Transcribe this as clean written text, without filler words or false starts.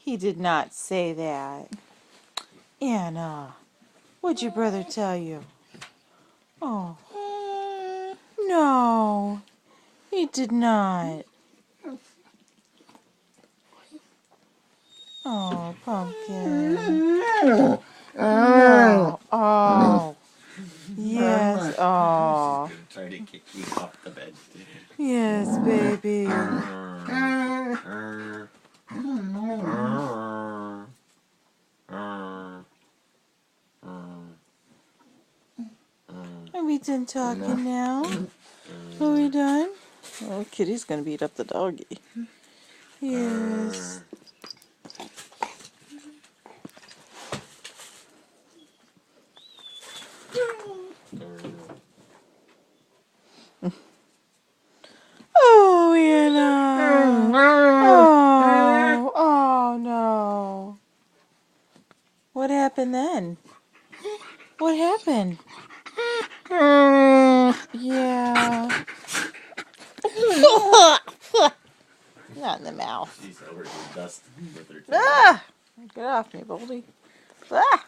He did not say that. Anna, what'd your brother tell you? Oh, no, he did not. Oh, Pumpkin. No. Oh, yes. Oh, He's gonna try to kick you off the bed. yes, baby. Are we done talking now? Are we done? Oh, Kitty's gonna beat up the doggy. Yes. Oh, Anna. Oh, oh no. What happened then? What happened? Yeah. Not in the mouth. She's over here dust with her tail. Ah! Get off me, Boldy. Ah!